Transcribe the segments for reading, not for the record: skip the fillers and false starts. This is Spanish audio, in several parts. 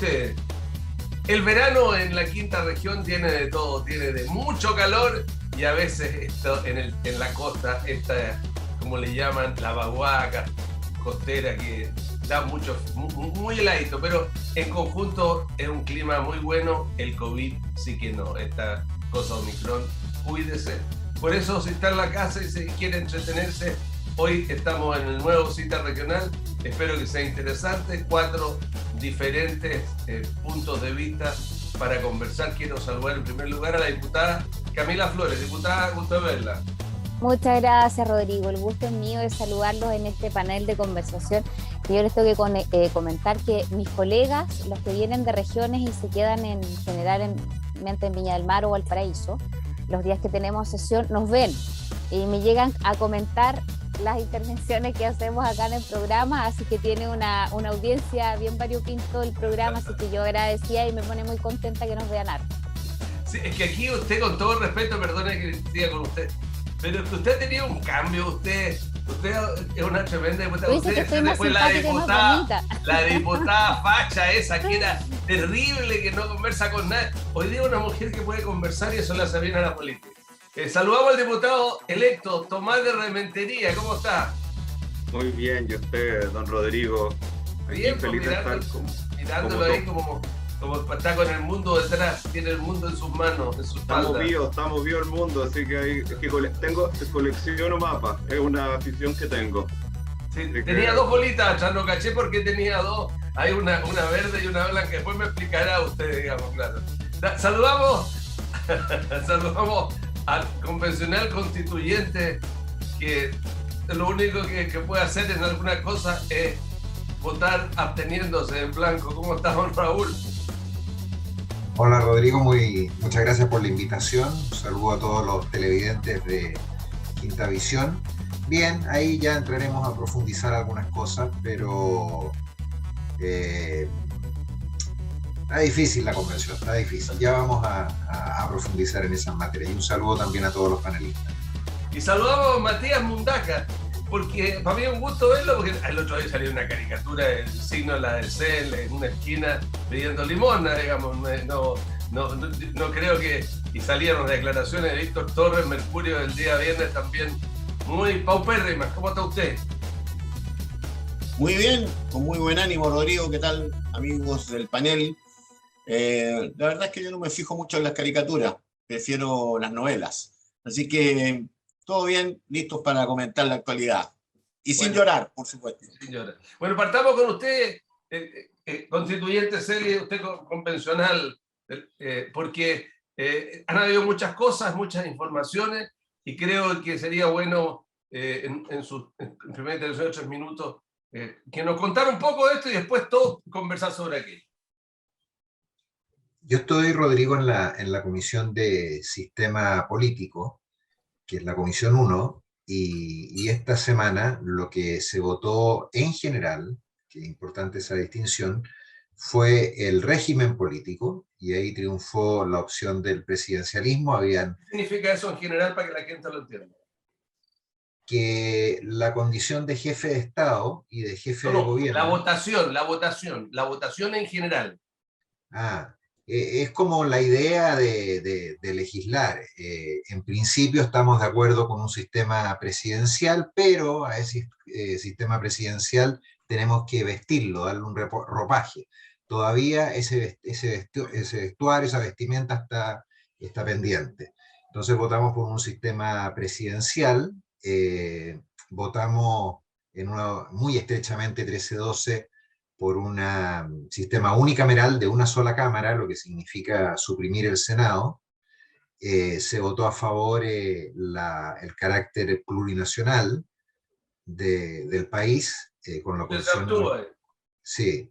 ustedes. El verano en la quinta región tiene de todo, tiene de mucho calor y a veces esto en la costa, esta, como le llaman, la vaguaca costera, que da mucho, muy heladito, pero en conjunto es un clima muy bueno. El COVID sí que no, esta cosa Omicron, cuídese. Por eso, si está en la casa y se quiere entretenerse, hoy estamos en el nuevo Cita Regional. Espero que sea interesante. 4 diferentes puntos de vista para conversar. Quiero saludar en primer lugar a la diputada Camila Flores. Diputada, gusto de verla. Muchas gracias, Rodrigo. El gusto es mío de saludarlos en este panel de conversación. Yo les tengo que comentar que mis colegas, los que vienen de regiones y se quedan generalmente en Viña del Mar o Valparaíso, los días que tenemos sesión nos ven y me llegan a comentar las intervenciones que hacemos acá en el programa, así que tiene una audiencia bien variopinto el programa, así que yo agradecía y me pone muy contenta que nos vean harto. Sí, es que aquí usted, con todo respeto, perdone que diga con usted, pero que usted ha tenido un cambio, usted es una tremenda diputada. Usted después la diputada facha esa que era terrible, que no conversa con nadie. Hoy día una mujer que puede conversar y eso le hace bien a la política. Saludamos al diputado electo Tomás de Rementería. ¿Cómo está? Muy bien, y usted, don Rodrigo. Bien, feliz de estar mirándolo ahí como está con el mundo detrás, tiene el mundo en sus manos, en sus espalda. Estamos vivos el mundo, así que, colecciono mapas, es una afición que tengo. Sí, tenía 2 bolitas, ya no caché por qué tenía 2. Hay una verde y una blanca, después me explicará usted, digamos, claro. Saludamos al convencional constituyente, que lo único que puede hacer en alguna cosa es votar absteniéndose en blanco. ¿Cómo está, don Raúl? Hola, Rodrigo, muchas gracias por la invitación. Un saludo a todos los televidentes de Quinta Visión. Bien, ahí ya entraremos a profundizar algunas cosas, pero está difícil la convención, está difícil. Ya vamos a profundizar en esas materias. Y un saludo también a todos los panelistas. Y saludamos a Matías Mundaca, porque para mí es un gusto verlo, porque el otro día salió una caricatura, el signo de la DC en una esquina pidiendo limosna, digamos. No creo que... Y salieron declaraciones de Víctor Torres, Mercurio, el día viernes también muy paupérrimas. ¿Cómo está usted? Muy bien, con muy buen ánimo, Rodrigo. ¿Qué tal, amigos del panel? La verdad es que yo no me fijo mucho en las caricaturas, prefiero las novelas. Así que todo bien, listos para comentar la actualidad. Y sin llorar, por supuesto. Sin llorar. Bueno, partamos con usted, constituyente serie, usted convencional, porque han habido muchas cosas, muchas informaciones, y creo que sería bueno, en su primera intervención de 3 minutos, que nos contara un poco de esto y después todos conversar sobre aquello. Yo estoy, Rodrigo, en la Comisión de Sistema Político, que es la Comisión 1, y esta semana lo que se votó en general, que es importante esa distinción, fue el régimen político, y ahí triunfó la opción del presidencialismo. ¿Qué significa eso en general para que la gente lo entienda? Que la condición de jefe de Estado y de jefe de gobierno... La votación en general. Es como la idea de legislar. En principio estamos de acuerdo con un sistema presidencial, pero a ese sistema presidencial tenemos que vestirlo, darle un ropaje. Todavía ese vestuario, esa vestimenta está pendiente. Entonces votamos por un sistema presidencial, votamos muy estrechamente 13-12 por un sistema unicameral de una sola cámara, lo que significa suprimir el Senado. Se votó a favor el carácter plurinacional del país, con la oposición. Sí.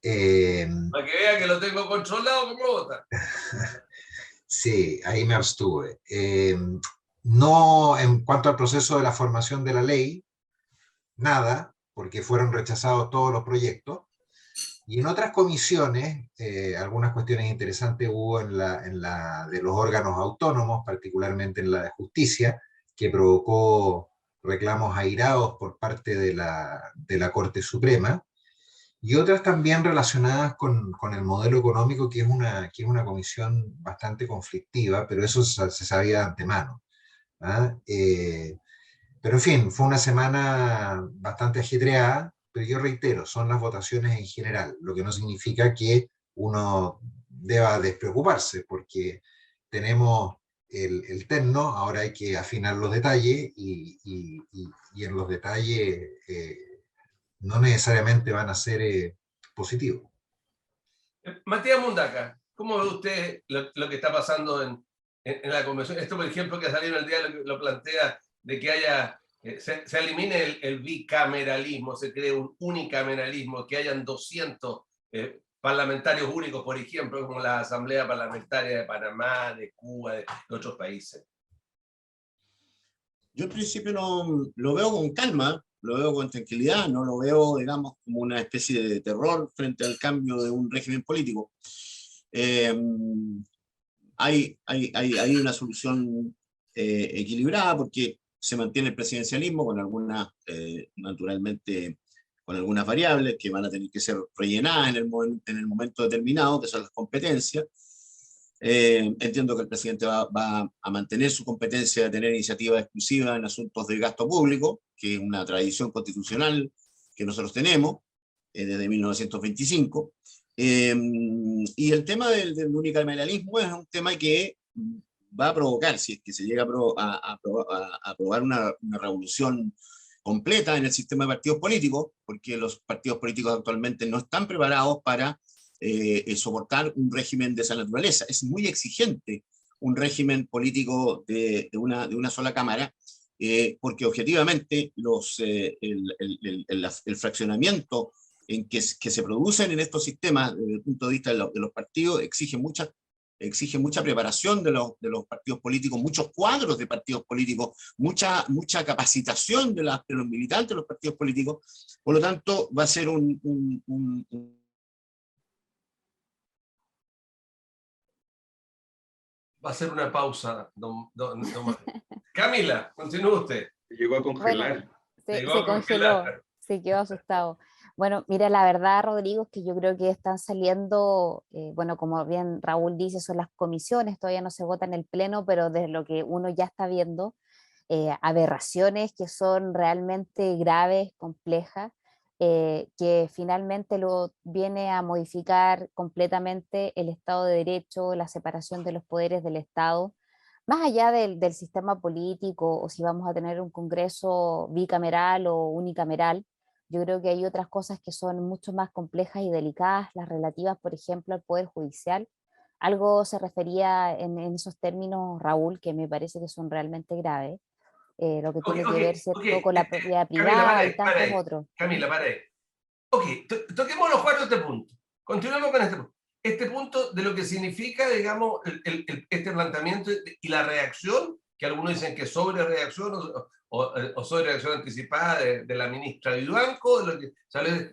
Para que vea que lo tengo controlado, ¿cómo vota? Sí, ahí me abstuve. No, en cuanto al proceso de la formación de la ley, nada, porque fueron rechazados todos los proyectos. Y en otras comisiones, algunas cuestiones interesantes hubo en la de los órganos autónomos, particularmente en la de justicia, que provocó reclamos airados por parte de la Corte Suprema. y otras también relacionadas con el modelo económico, que es una comisión bastante conflictiva, pero eso se sabía de antemano. ¿Ah? Pero en fin, fue una semana bastante ajetreada, pero yo reitero, son las votaciones en general, lo que no significa que uno deba despreocuparse, porque tenemos el terno, ahora hay que afinar los detalles y en los detalles no necesariamente van a ser positivos. Matías Mundaca, ¿cómo ve usted lo que está pasando en la convención? Esto, por ejemplo, que salió en el día lo plantea de que haya, se elimine el bicameralismo, se cree un unicameralismo, que hayan 200 parlamentarios únicos, por ejemplo, como la Asamblea Parlamentaria de Panamá, de Cuba, de otros países. Yo en principio no lo veo con calma, lo veo con tranquilidad, no lo veo, digamos, como una especie de terror frente al cambio de un régimen político. Eh, hay una solución equilibrada porque se mantiene el presidencialismo con algunas, naturalmente, con algunas variables que van a tener que ser rellenadas en el momento determinado, que son las competencias. Entiendo que el presidente va a mantener su competencia de tener iniciativa exclusiva en asuntos de gasto público, que es una tradición constitucional que nosotros tenemos desde 1925. Y el tema del unicameralismo es un tema que va a provocar, si es que se llega a aprobar una revolución completa en el sistema de partidos políticos, porque los partidos políticos actualmente no están preparados para soportar un régimen de esa naturaleza. Es muy exigente un régimen político de una sola cámara, porque objetivamente el fraccionamiento que se producen en estos sistemas desde el punto de vista de los partidos exige mucha preparación de los partidos políticos, muchos cuadros de partidos políticos, mucha capacitación de los militantes de los partidos políticos. Por lo tanto, va a ser Va a ser una pausa, Camila, continúe usted. Llegó a congelar. Bueno, se congeló, se quedó asustado. Bueno, mira, la verdad, Rodrigo, es que yo creo que están saliendo, bueno, como bien Raúl dice, son las comisiones, todavía no se vota en el pleno, pero desde lo que uno ya está viendo, aberraciones que son realmente graves, complejas, que finalmente lo viene a modificar completamente el Estado de Derecho, la separación de los poderes del Estado, más allá del sistema político o si vamos a tener un Congreso bicameral o unicameral. Yo creo que hay otras cosas que son mucho más complejas y delicadas, las relativas, por ejemplo, al Poder Judicial. Algo se refería en esos términos, Raúl, que me parece que son realmente graves, lo que tiene que ver, ¿cierto?, con la propiedad privada y tantos otros. Camila, para ahí. Ok, toquemos los cuatro este punto. Continuemos con este punto. Este punto de lo que significa, digamos, este planteamiento y la reacción, que algunos dicen que es sobre reacción o sobre reacción anticipada de la ministra Vivanco.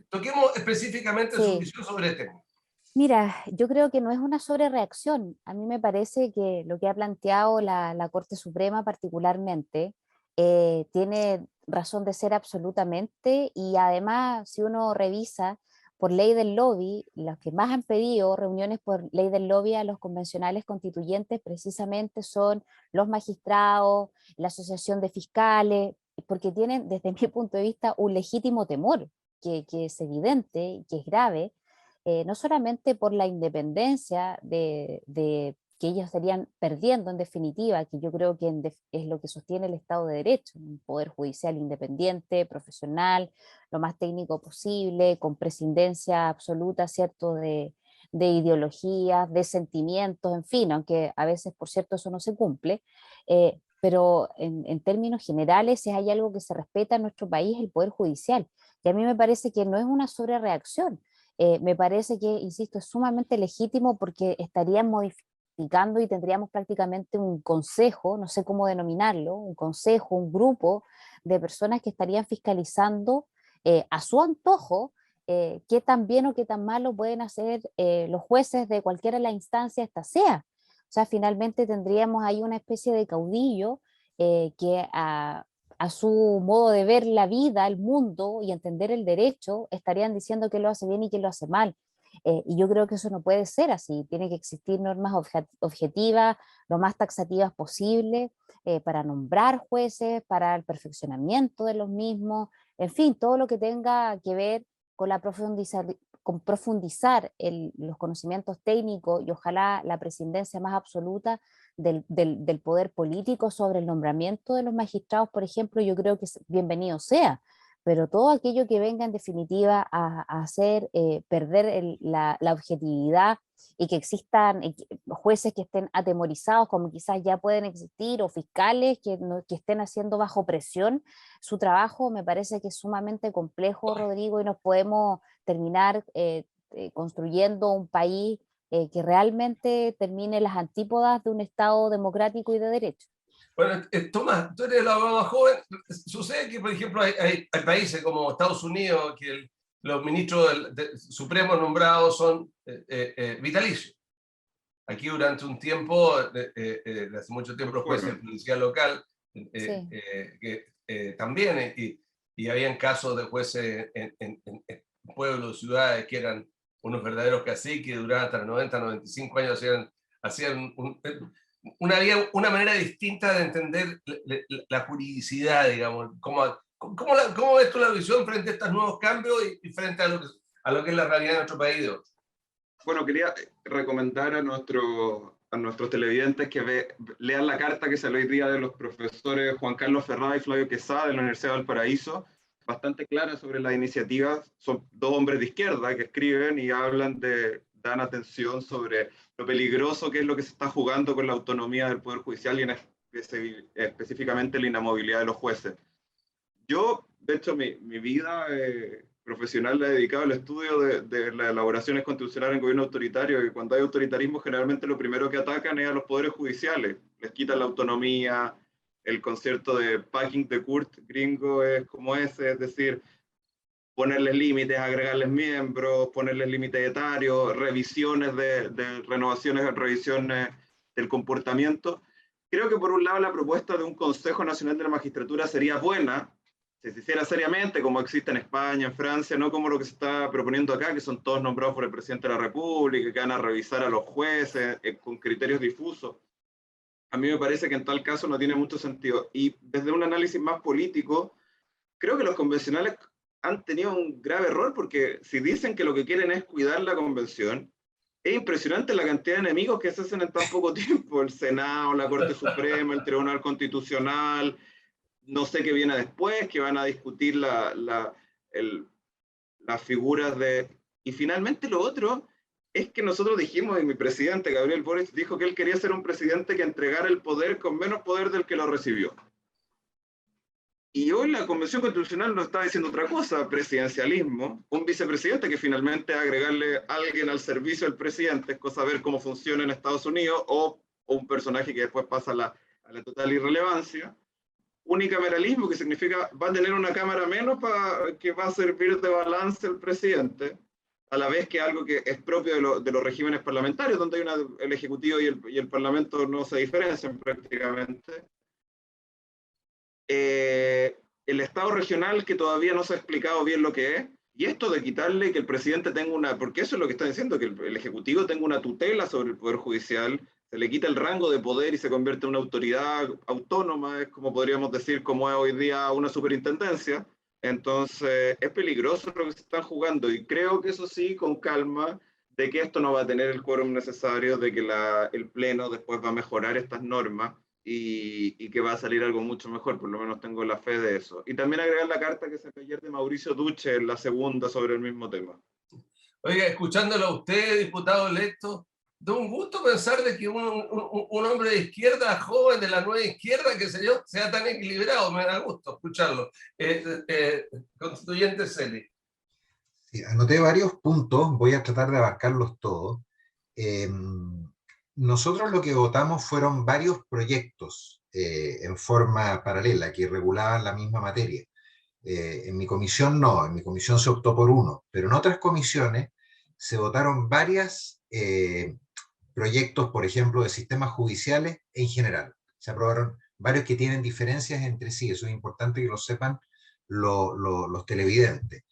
Toquemos específicamente su visión sobre este punto. Mira, yo creo que no es una sobrereacción. A mí me parece que lo que ha planteado la Corte Suprema particularmente tiene razón de ser absolutamente, y además si uno revisa por ley del lobby, los que más han pedido reuniones por ley del lobby a los convencionales constituyentes precisamente son los magistrados, la asociación de fiscales, porque tienen desde mi punto de vista un legítimo temor que es evidente y que es grave, no solamente por la independencia de que ellos estarían perdiendo en definitiva, que yo creo que es lo que sostiene el Estado de Derecho, un poder judicial independiente, profesional, lo más técnico posible, con prescindencia absoluta, ¿cierto?, de ideologías, de sentimientos, en fin, aunque a veces, por cierto, eso no se cumple, pero en términos generales, si hay algo que se respeta en nuestro país, el Poder Judicial, y a mí me parece que no es una sobrereacción. Me parece que, insisto, es sumamente legítimo porque estarían modificando y tendríamos prácticamente un consejo, no sé cómo denominarlo, un consejo, un grupo de personas que estarían fiscalizando a su antojo qué tan bien o qué tan malo pueden hacer los jueces de cualquiera de las instancias esta sea. O sea, finalmente tendríamos ahí una especie de caudillo que a su modo de ver la vida, el mundo y entender el derecho, estarían diciendo que lo hace bien y que lo hace mal. Y yo creo que eso no puede ser así. Tiene que existir normas objetivas, lo más taxativas posible, para nombrar jueces, para el perfeccionamiento de los mismos, en fin, todo lo que tenga que ver con con profundizar los conocimientos técnicos y ojalá la presidencia más absoluta del poder político sobre el nombramiento de los magistrados, por ejemplo, yo creo que bienvenido sea, pero todo aquello que venga en definitiva a hacer perder la objetividad y que existan jueces que estén atemorizados, como quizás ya pueden existir, o fiscales que estén haciendo bajo presión su trabajo, me parece que es sumamente complejo, Rodrigo, y nos podemos terminar construyendo un país que realmente termine las antípodas de un Estado democrático y de derecho. Bueno, Tomás, tú eres el abogado joven. Sucede que, por ejemplo, hay países como Estados Unidos que los ministros supremos nombrados son vitalicios. Aquí durante un tiempo, hace mucho tiempo, los jueces de policía local también, y habían casos de jueces en pueblos, ciudades que eran unos verdaderos caciques, duraban hasta los 90, 95 años, hacían una manera distinta de entender la juridicidad, digamos. ¿Cómo ves tú la visión frente a estos nuevos cambios y frente a lo que es la realidad de nuestro país? Bueno, quería recomendar a nuestros televidentes que lean la carta que salió hoy día de los profesores Juan Carlos Ferrada y Flavio Quesada de la Universidad de Valparaíso, bastante clara sobre las iniciativas. Son dos hombres de izquierda que escriben y dan atención sobre lo peligroso que es lo que se está jugando con la autonomía del Poder Judicial y específicamente la inamovilidad de los jueces. Yo, de hecho, mi vida profesional la he dedicado al estudio de las elaboraciones constitucionales en gobierno autoritario, y cuando hay autoritarismo generalmente lo primero que atacan es a los poderes judiciales, les quitan la autonomía. El concierto de Packing the Court gringo es como ese, es decir, ponerles límites, agregarles miembros, ponerles límites etarios, revisiones de renovaciones, revisiones del comportamiento. Creo que por un lado la propuesta de un Consejo Nacional de la Magistratura sería buena, si se hiciera seriamente, como existe en España, en Francia, no como lo que se está proponiendo acá, que son todos nombrados por el presidente de la República, que van a revisar a los jueces con criterios difusos. A mí me parece que en tal caso no tiene mucho sentido. Y desde un análisis más político, creo que los convencionales han tenido un grave error, porque si dicen que lo que quieren es cuidar la convención, es impresionante la cantidad de enemigos que se hacen en tan poco tiempo. El Senado, la Corte Suprema, el Tribunal Constitucional, no sé qué viene después, que van a discutir las figuras de... Y finalmente lo otro es que nosotros dijimos, y mi presidente Gabriel Boric dijo que él quería ser un presidente que entregara el poder con menos poder del que lo recibió. Y hoy la Convención Constitucional nos está diciendo otra cosa: presidencialismo, un vicepresidente que finalmente agregarle a alguien al servicio del presidente, es cosa de ver cómo funciona en Estados Unidos, o un personaje que después pasa a la total irrelevancia. Unicameralismo, que significa va a tener una cámara menos que va a servir de balance el presidente, a la vez que algo que es propio de los regímenes parlamentarios, donde hay el Ejecutivo y el Parlamento no se diferencian prácticamente. El Estado regional, que todavía no se ha explicado bien lo que es, y esto de quitarle que el presidente tenga porque eso es lo que están diciendo, que el Ejecutivo tenga una tutela sobre el Poder Judicial, se le quita el rango de poder y se convierte en una autoridad autónoma, es como podríamos decir, como es hoy día una superintendencia. Entonces es peligroso lo que se están jugando, y creo que eso sí, con calma, de que esto no va a tener el quórum necesario, de que el Pleno después va a mejorar estas normas y que va a salir algo mucho mejor, por lo menos tengo la fe de eso. Y también agregar la carta que salió ayer de Mauricio Duce, la segunda, sobre el mismo tema. Oiga, escuchándolo a usted, diputado electo, da un gusto pensar de que un hombre de izquierda, joven de la nueva izquierda, que sea tan equilibrado. Me da gusto escucharlo. Constituyente Celi. Sí, anoté varios puntos, voy a tratar de abarcarlos todos. Nosotros lo que votamos fueron varios proyectos en forma paralela que regulaban la misma materia. En mi comisión no, en mi comisión se optó por uno, pero en otras comisiones se votaron varios proyectos, por ejemplo, de sistemas judiciales en general. Se aprobaron varios que tienen diferencias entre sí, eso es importante que lo sepan los televidentes.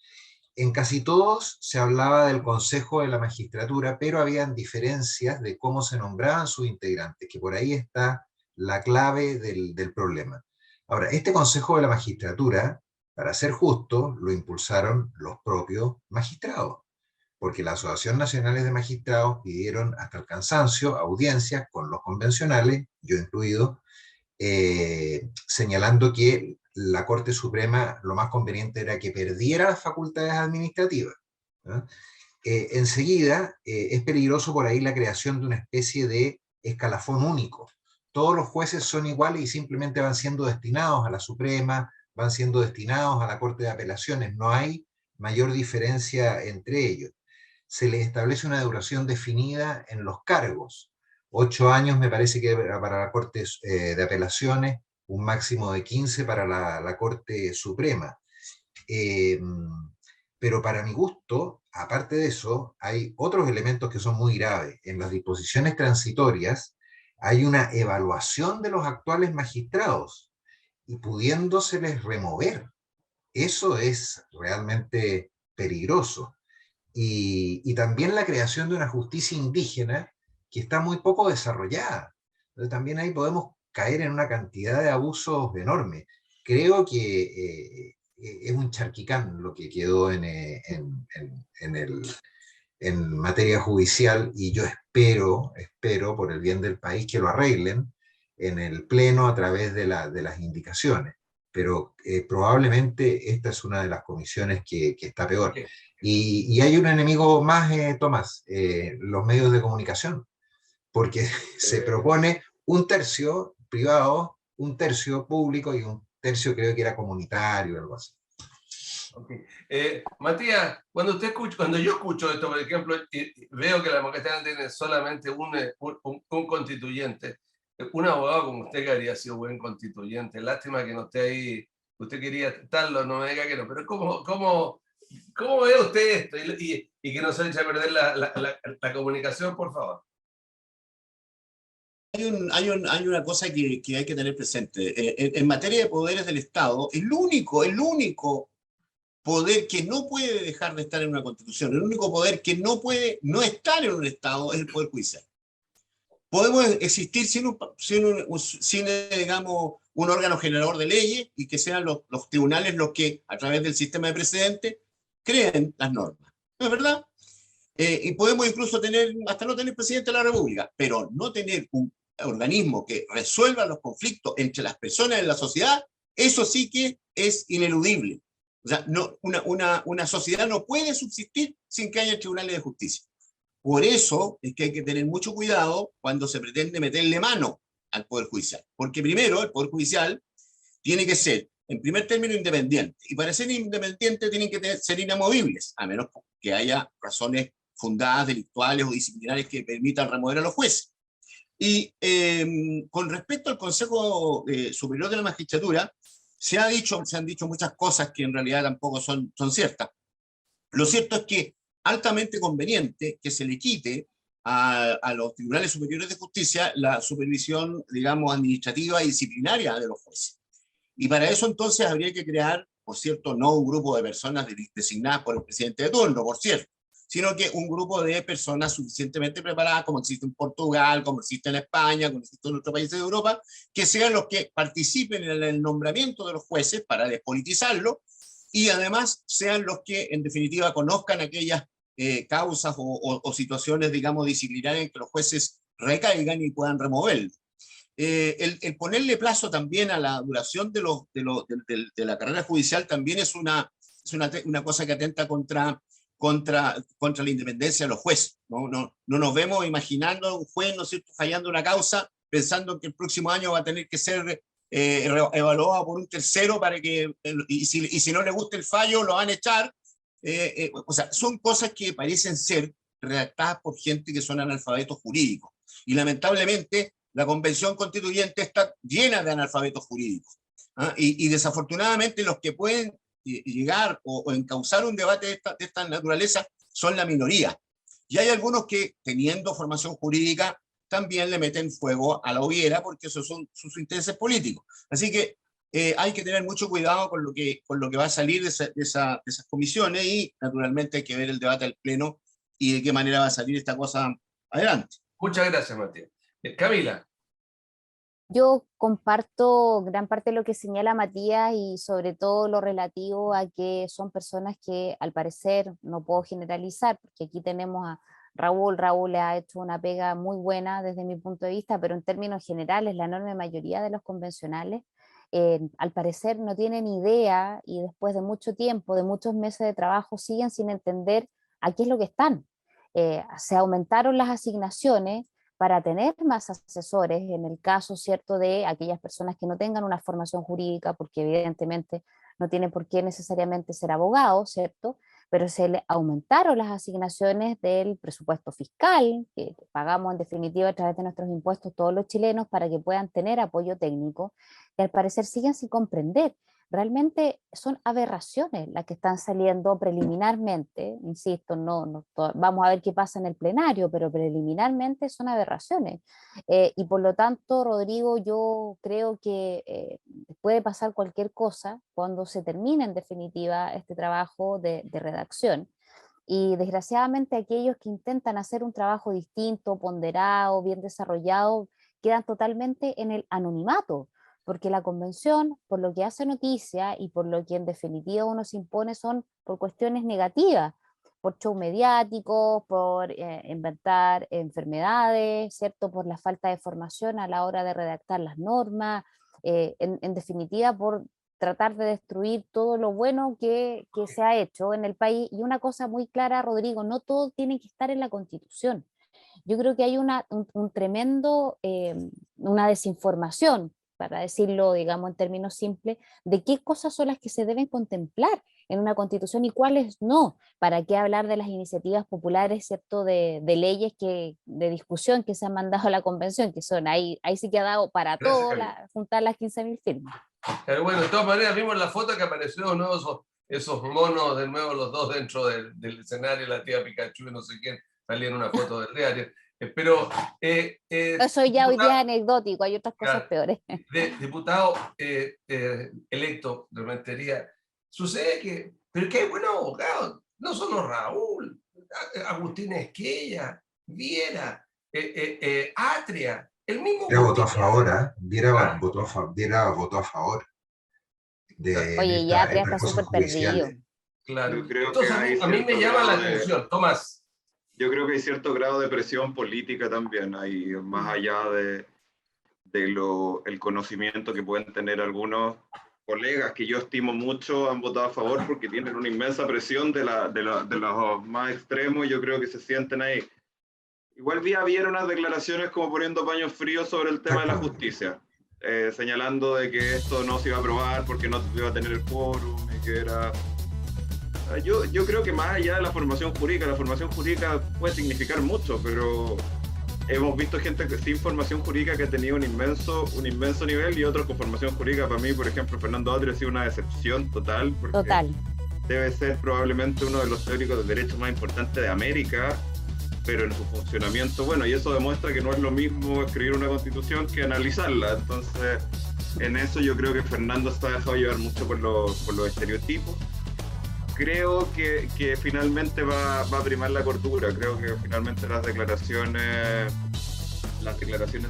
En casi todos se hablaba del Consejo de la Magistratura, pero habían diferencias de cómo se nombraban sus integrantes, que por ahí está la clave del problema. Ahora, este Consejo de la Magistratura, para ser justo, lo impulsaron los propios magistrados, porque la Asociación Nacional de Magistrados pidieron hasta el cansancio audiencias con los convencionales, yo incluido, señalando que la Corte Suprema lo más conveniente era que perdiera las facultades administrativas, ¿no? Enseguida, es peligroso por ahí la creación de una especie de escalafón único. Todos los jueces son iguales y simplemente van siendo destinados a la Suprema, van siendo destinados a la Corte de Apelaciones, no hay mayor diferencia entre ellos. Se les establece una duración definida en los cargos, 8 años me parece que para la Corte de Apelaciones, un máximo de 15 para la Corte Suprema. Pero para mi gusto, aparte de eso, hay otros elementos que son muy graves. En las disposiciones transitorias hay una evaluación de los actuales magistrados y pudiéndoseles remover. Eso es realmente peligroso. Y también la creación de una justicia indígena que está muy poco desarrollada. Entonces también ahí podemos caer en una cantidad de abusos enormes. Creo que es un charquicán lo que quedó en materia judicial y yo espero por el bien del país que lo arreglen en el Pleno a través de las indicaciones. Pero probablemente esta es una de las comisiones que está peor. Y hay un enemigo más, Tomás, los medios de comunicación, porque se propone un tercio privado, un tercio público y un tercio creo que era comunitario o algo así. Okay. Matías, cuando yo escucho esto, por ejemplo, veo que la democracia tiene solamente un constituyente. Un abogado como usted que habría sido buen constituyente. Lástima que no esté ahí. Usted quería estarlo, no me diga que no. Pero ¿cómo ve usted esto? Y que no se eche a perder la comunicación, por favor. Hay una cosa que hay que tener presente. En materia de poderes del Estado, el único poder que no puede dejar de estar en una constitución, el único poder que no puede no estar en un Estado es el Poder Judicial. Podemos existir sin digamos, un órgano generador de leyes y que sean los tribunales los que, a través del sistema de precedentes, creen las normas. ¿No es verdad? Y podemos incluso hasta no tener presidente de la República, pero no tener un organismo que resuelva los conflictos entre las personas en la sociedad, eso sí que es ineludible. O sea, una sociedad no puede subsistir sin que haya tribunales de justicia. Por eso es que hay que tener mucho cuidado cuando se pretende meterle mano al Poder Judicial. Porque primero, el Poder Judicial tiene que ser, en primer término, independiente. Y para ser independiente tienen que ser inamovibles, a menos que haya razones fundadas, delictuales o disciplinarias que permitan remover a los jueces. Y con respecto al Consejo Superior de la Magistratura, se han dicho muchas cosas que en realidad tampoco son ciertas. Lo cierto es que altamente conveniente que se le quite a los tribunales superiores de justicia la supervisión, digamos, administrativa y disciplinaria de los jueces. Y para eso entonces habría que crear, por cierto, no un grupo de personas designadas por el presidente de turno, por cierto, sino que un grupo de personas suficientemente preparadas, como existe en Portugal, como existe en España, como existe en otros países de Europa, que sean los que participen en el nombramiento de los jueces para despolitizarlo, y además sean los que, en definitiva, conozcan aquellas causas o situaciones, digamos, disciplinarias en que los jueces recaigan y puedan removerlo. El ponerle plazo también a la duración de la carrera judicial también es una cosa que atenta contra la independencia de los jueces. No nos vemos imaginando a un juez, ¿no es cierto?, fallando una causa, pensando que el próximo año va a tener que ser evaluado por un tercero para que, y si no le gusta el fallo, lo van a echar. O sea, son cosas que parecen ser redactadas por gente que son analfabetos jurídicos. Y lamentablemente, la Convención Constituyente está llena de analfabetos jurídicos. Y desafortunadamente, los que pueden llegar o encauzar un debate de esta naturaleza son la minoría. Y hay algunos que, teniendo formación jurídica, también le meten fuego a la hoguera, porque esos son sus intereses políticos. Así que hay que tener mucho cuidado con lo que va a salir de esas comisiones, y naturalmente hay que ver el debate al Pleno y de qué manera va a salir esta cosa adelante. Muchas gracias, Matías. Camila. Yo comparto gran parte de lo que señala Matías, y sobre todo lo relativo a que son personas que, al parecer, no puedo generalizar, porque aquí tenemos a Raúl ha hecho una pega muy buena desde mi punto de vista, pero en términos generales la enorme mayoría de los convencionales al parecer no tienen idea, y después de mucho tiempo, de muchos meses de trabajo, siguen sin entender a qué es lo que están. Se aumentaron las asignaciones para tener más asesores, en el caso, ¿cierto?, de aquellas personas que no tengan una formación jurídica, porque evidentemente no tienen por qué necesariamente ser abogados, ¿cierto?, pero se le aumentaron las asignaciones del presupuesto fiscal, que pagamos en definitiva a través de nuestros impuestos todos los chilenos, para que puedan tener apoyo técnico, y al parecer siguen sin comprender. Realmente son aberraciones las que están saliendo preliminarmente, insisto, vamos a ver qué pasa en el plenario, pero preliminarmente son aberraciones. Y por lo tanto, Rodrigo, yo creo que puede pasar cualquier cosa cuando se termine en definitiva este trabajo de redacción. Y desgraciadamente aquellos que intentan hacer un trabajo distinto, ponderado, bien desarrollado, quedan totalmente en el anonimato, porque la convención, por lo que hace noticia y por lo que en definitiva uno se impone, son por cuestiones negativas, por show mediático, por inventar enfermedades, ¿cierto?, por la falta de formación a la hora de redactar las normas, en definitiva por tratar de destruir todo lo bueno que se ha hecho en el país. Y una cosa muy clara, Rodrigo, no todo tiene que estar en la Constitución. Yo creo que hay un tremendo, una desinformación, para decirlo, digamos, en términos simples, de qué cosas son las que se deben contemplar en una constitución y cuáles no. ¿Para qué hablar de las iniciativas populares, cierto, de leyes de discusión que se han mandado a la convención, que son, ahí sí que ha dado para todo juntar las 15.000 firmas? Pero bueno, de todas maneras vimos la foto que apareció, ¿no? Esos monos de nuevo, los dos dentro del escenario, la tía Pikachu y no sé quién, salían una foto del diario. Pero eso ya hoy día es anecdótico, hay otras cosas peores. Diputado electo de Rentería, sucede que, pero que hay buenos abogados, no solo Raúl, Agustín Esquella, Viera, Atria, el mismo. Viera votó a favor, ¿eh? Viera votó a favor. Oye, ya Atria está súper perdido. Claro, yo creo entonces que a mí me llama la atención, Tomás. Yo creo que hay cierto grado de presión política también, hay más allá de el conocimiento que pueden tener algunos colegas que yo estimo mucho, han votado a favor porque tienen una inmensa presión de los más extremos, y yo creo que se sienten ahí. Igual había unas declaraciones como poniendo paños fríos sobre el tema de la justicia, señalando de que esto no se iba a aprobar porque no iba a tener el quórum y que era... Yo creo que más allá de la formación jurídica puede significar mucho, pero hemos visto gente sin formación jurídica que ha tenido un inmenso nivel, y otros con formación jurídica. Para mí, por ejemplo, Fernando Atria ha sido una decepción total, porque debe ser probablemente uno de los teóricos del derecho más importantes de América, pero en su funcionamiento, bueno, y eso demuestra que no es lo mismo escribir una constitución que analizarla. Entonces, en eso yo creo que Fernando se ha dejado llevar mucho por los estereotipos. Creo que finalmente va a primar la cordura. Creo que finalmente las declaraciones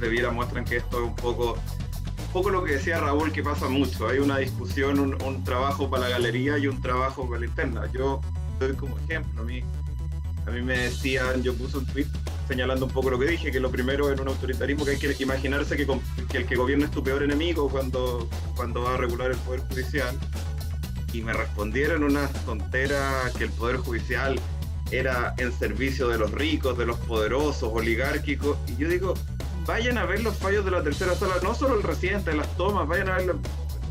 de Viera muestran que esto es un poco lo que decía Raúl, que pasa mucho. Hay una discusión, un trabajo para la galería y un trabajo para la interna. Yo doy como ejemplo, a mí me decían, yo puse un tweet señalando un poco lo que dije, que lo primero en un autoritarismo que hay que imaginarse que el que gobierna es tu peor enemigo cuando va a regular el Poder Judicial. Y me respondieron una tontera, que el Poder Judicial era en servicio de los ricos, de los poderosos, oligárquicos. Y yo digo, vayan a ver los fallos de la tercera sala, no solo el reciente, las tomas, vayan a verlo.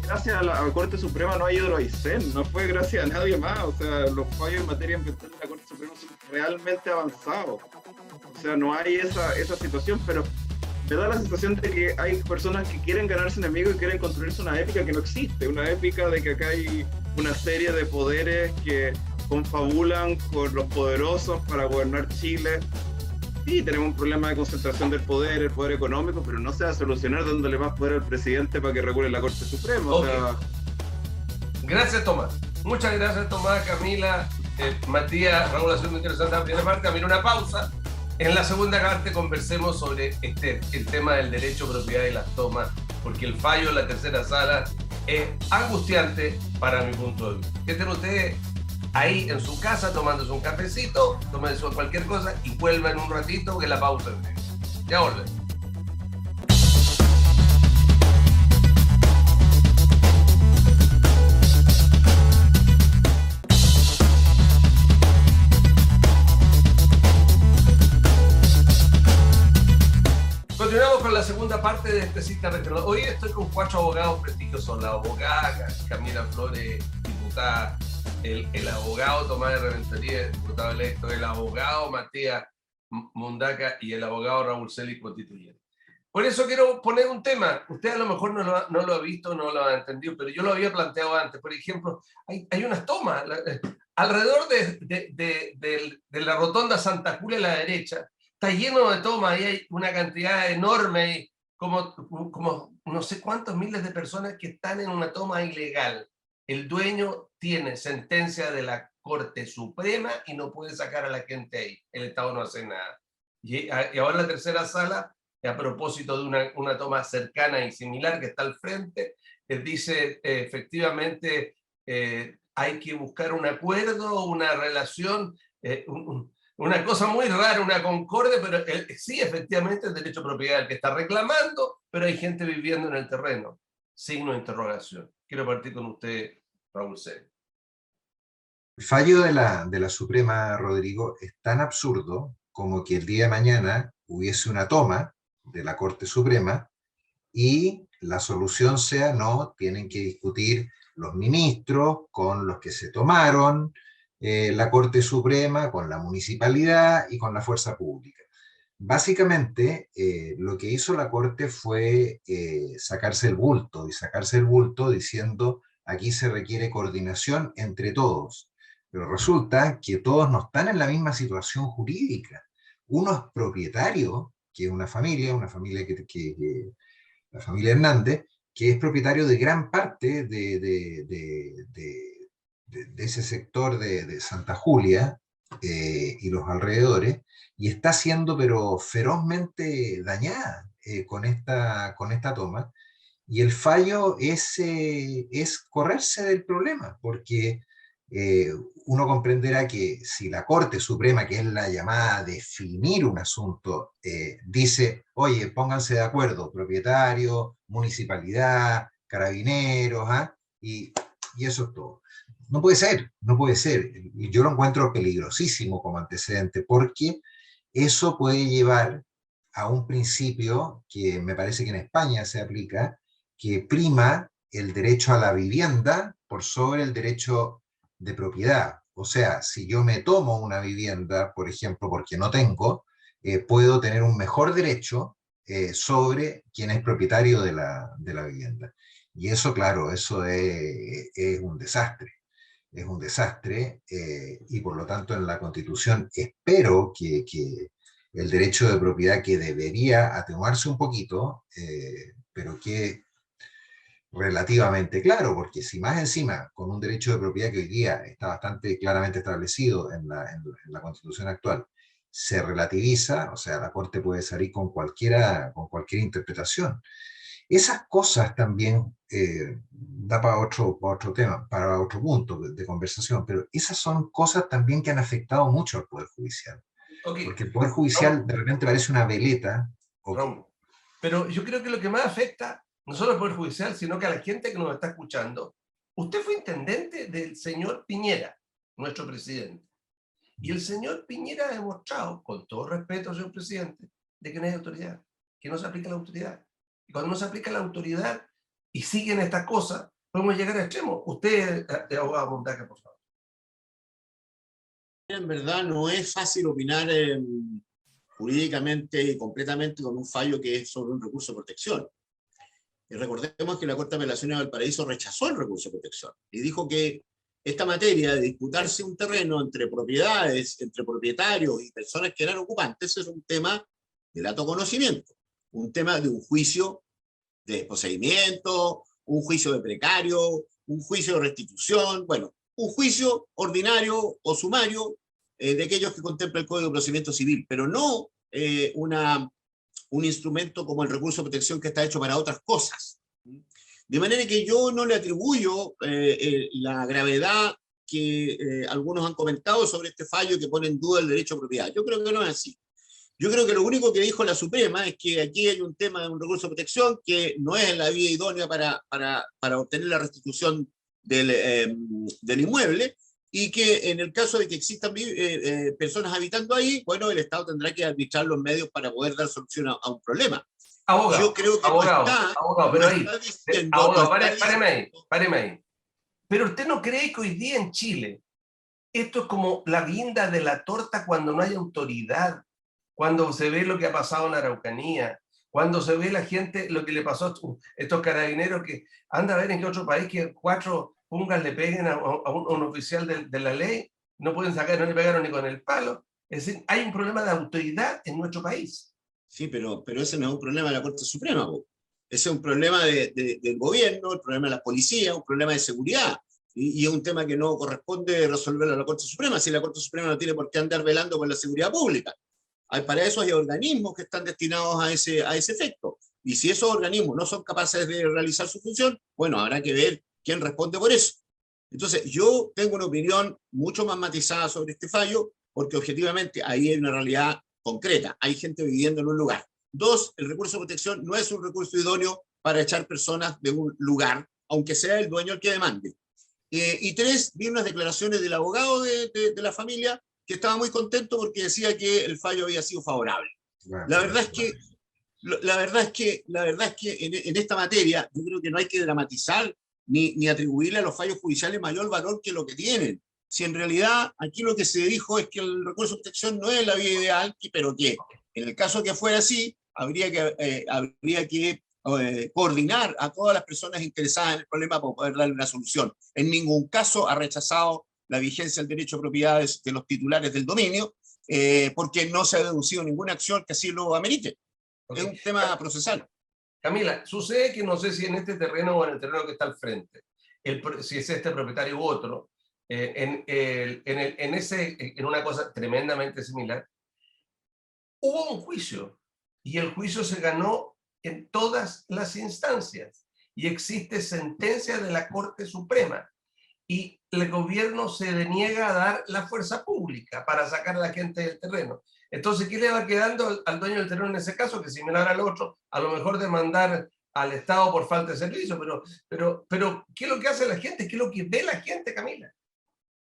Gracias a la Corte Suprema no hay hidroaicén, no fue gracias a nadie más. O sea, los fallos en materia ambiental de la Corte Suprema son realmente avanzados. O sea, no hay esa situación, pero me da la sensación de que hay personas que quieren ganarse enemigos y quieren construirse una épica que no existe, una épica de que acá hay una serie de poderes que confabulan con los poderosos para gobernar Chile. Sí, tenemos un problema de concentración del poder, el poder económico, pero no se va a solucionar dándole más poder al presidente para que regule la Corte Suprema. Okay. O sea... Gracias, Tomás. Muchas gracias, Tomás, Camila, Matías. Raúl, ha sido muy interesante la primera parte. Camila, una pausa. En la segunda parte conversemos sobre el tema del derecho a propiedad y las tomas, porque el fallo en la tercera sala es angustiante para mi punto de vista. Que estén ustedes ahí en su casa tomándose un cafecito, tómense cualquier cosa y vuelvan un ratito que la pausa es breve. Ya volvemos. Continuamos con la segunda parte de este Cita Regional. Hoy estoy con 4 abogados prestigiosos. La abogada Camila Flores, diputada, el abogado Tomás de Reventoría, diputado electo, el abogado Matías Mundaca y el abogado Raúl Celi, constituyente. Por eso quiero poner un tema. Usted a lo mejor no lo ha visto, no lo ha entendido, pero yo lo había planteado antes. Por ejemplo, hay unas tomas alrededor de la rotonda Santa Julia a la derecha. Está lleno de tomas y hay una cantidad enorme, como no sé cuántos miles de personas que están en una toma ilegal. El dueño tiene sentencia de la Corte Suprema y no puede sacar a la gente ahí. El Estado no hace nada. Y ahora la tercera sala, a propósito de una toma cercana y similar que está al frente, dice efectivamente hay que buscar un acuerdo, una relación, una cosa muy rara, una concordia, pero sí, efectivamente, el derecho a propiedad el que está reclamando, pero hay gente viviendo en el terreno. Signo de interrogación. Quiero partir con usted, Raúl C. El fallo de la Suprema, Rodrigo, es tan absurdo como que el día de mañana hubiese una toma de la Corte Suprema y la solución sea no, tienen que discutir los ministros con los que se tomaron, la Corte Suprema con la municipalidad y con la fuerza pública. Básicamente, lo que hizo la Corte fue sacarse el bulto, y sacarse el bulto diciendo aquí se requiere coordinación entre todos. Pero resulta que todos no están en la misma situación jurídica. Uno es propietario, que es una familia la familia Hernández, que es propietario de gran parte de ese sector de Santa Julia y los alrededores, y está siendo pero ferozmente dañada con esta toma, y el fallo es correrse del problema, porque uno comprenderá que si la Corte Suprema, que es la llamada a definir un asunto, dice, oye, pónganse de acuerdo, propietario, municipalidad, carabineros, y eso es todo. No puede ser, no puede ser. Yo lo encuentro peligrosísimo como antecedente, porque eso puede llevar a un principio que me parece que en España se aplica, que prima el derecho a la vivienda por sobre el derecho de propiedad. O sea, si yo me tomo una vivienda, por ejemplo, porque no tengo, puedo tener un mejor derecho sobre quien es propietario de la vivienda. Y eso, claro, eso es un desastre. Es un desastre y por lo tanto en la Constitución espero que el derecho de propiedad, que debería atenuarse un poquito, pero que relativamente claro, porque si más encima con un derecho de propiedad que hoy día está bastante claramente establecido en la Constitución actual, se relativiza, o sea, la Corte puede salir con cualquier interpretación. Esas cosas también da para otro tema, para otro punto de conversación, pero esas son cosas también que han afectado mucho al Poder Judicial. Okay. Porque el Poder Judicial de repente parece una veleta. Okay. Pero yo creo que lo que más afecta, no solo al Poder Judicial, sino que a la gente que nos está escuchando, usted fue intendente del señor Piñera, nuestro presidente. Y el señor Piñera ha demostrado, con todo respeto, señor presidente, de que no hay autoridad, que no se aplica la autoridad. Y cuando no se aplica la autoridad y siguen estas cosas, podemos llegar a extremos. Usted, abogado Mundaca, por favor. En verdad no es fácil opinar jurídicamente y completamente con un fallo que es sobre un recurso de protección. Y recordemos que la Corte de Apelaciones de Valparaíso rechazó el recurso de protección y dijo que esta materia de disputarse un terreno entre propiedades, entre propietarios y personas que eran ocupantes, es un tema de lato conocimiento, un tema de un juicio de desposeimiento, un juicio de precario, un juicio de restitución, bueno, un juicio ordinario o sumario de aquellos que contempla el Código de Procedimiento Civil, pero no un instrumento como el recurso de protección que está hecho para otras cosas. De manera que yo no le atribuyo la gravedad que algunos han comentado sobre este fallo que pone en duda el derecho a propiedad. Yo creo que no es así. Yo creo que lo único que dijo la Suprema es que aquí hay un tema de un recurso de protección que no es la vía idónea para obtener la restitución del inmueble, y que en el caso de que existan personas habitando ahí, bueno, el Estado tendrá que arbitrar los medios para poder dar solución a un problema. Abogado, Yo creo que abogado, no está, abogado, pero no ahí, está diciendo, abogado, no está páreme ahí. Pero usted no cree que hoy día en Chile esto es como la guinda de la torta cuando no hay autoridad, cuando se ve lo que ha pasado en Araucanía, cuando se ve la gente, lo que le pasó a estos carabineros que anda a ver en qué otro país que 4 pungas le peguen a un oficial de la ley, no pueden sacar, no le pegaron ni con el palo. Es decir, hay un problema de autoridad en nuestro país. Sí, pero ese no es un problema de la Corte Suprema, po. Ese es un problema del gobierno, el problema de la policía, un problema de seguridad. Y es un tema que no corresponde resolverlo a la Corte Suprema, si la Corte Suprema no tiene por qué andar velando por la seguridad pública. Para eso hay organismos que están destinados a ese efecto. Y si esos organismos no son capaces de realizar su función, bueno, habrá que ver quién responde por eso. Entonces, yo tengo una opinión mucho más matizada sobre este fallo, porque objetivamente ahí hay una realidad concreta. Hay gente viviendo en un lugar. 2, el recurso de protección no es un recurso idóneo para echar personas de un lugar, aunque sea el dueño el que demande. Y 3, vi unas declaraciones del abogado de la familia que estaba muy contento porque decía que el fallo había sido favorable. La verdad es que en esta materia yo creo que no hay que dramatizar ni atribuirle a los fallos judiciales mayor valor que lo que tienen. Si en realidad aquí lo que se dijo es que el recurso de protección no es la vía ideal, pero que en el caso que fuera así, habría que coordinar a todas las personas interesadas en el problema para poder darle una solución. En ningún caso ha rechazado la vigencia del derecho a propiedades de los titulares del dominio, porque no se ha deducido ninguna acción que así lo amerite. Okay. Es un tema procesal. Camila, sucede que no sé si en este terreno o en el terreno que está al frente, si es este propietario u otro, en una cosa tremendamente similar, hubo un juicio y el juicio se ganó en todas las instancias y existe sentencia de la Corte Suprema y el gobierno se deniega a dar la fuerza pública para sacar a la gente del terreno. Entonces, ¿qué le va quedando al dueño del terreno en ese caso? Que similar al otro, a lo mejor demandar al Estado por falta de servicio, pero ¿qué es lo que hace la gente? ¿Qué es lo que ve la gente, Camila?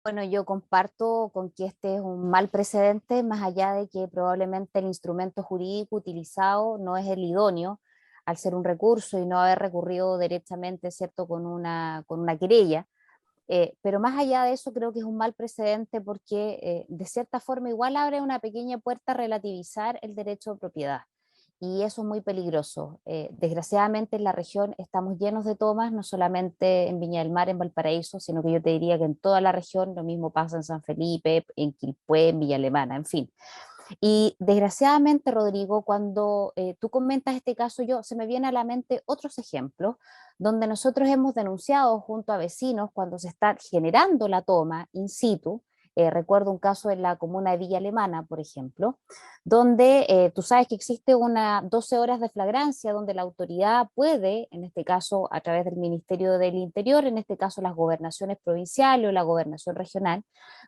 Bueno, yo comparto con que este es un mal precedente, más allá de que probablemente el instrumento jurídico utilizado no es el idóneo, al ser un recurso y no haber recurrido directamente, ¿cierto?, con una querella. Pero más allá de eso, creo que es un mal precedente porque de cierta forma igual abre una pequeña puerta a relativizar el derecho de propiedad. Y eso es muy peligroso. Desgraciadamente en la región estamos llenos de tomas, no solamente en Viña del Mar, en Valparaíso, sino que yo te diría que en toda la región, lo mismo pasa en San Felipe, en Quilpué, en Villa Alemana, en fin. Y desgraciadamente, Rodrigo, cuando tú comentas este caso, se me viene a la mente otros ejemplos donde nosotros hemos denunciado junto a vecinos cuando se está generando la toma in situ. Recuerdo un caso en la comuna de Villa Alemana, por ejemplo, donde tú sabes que existe 12 horas de flagrancia donde la autoridad puede, en este caso a través del Ministerio del Interior, en este caso las gobernaciones provinciales o la gobernación regional,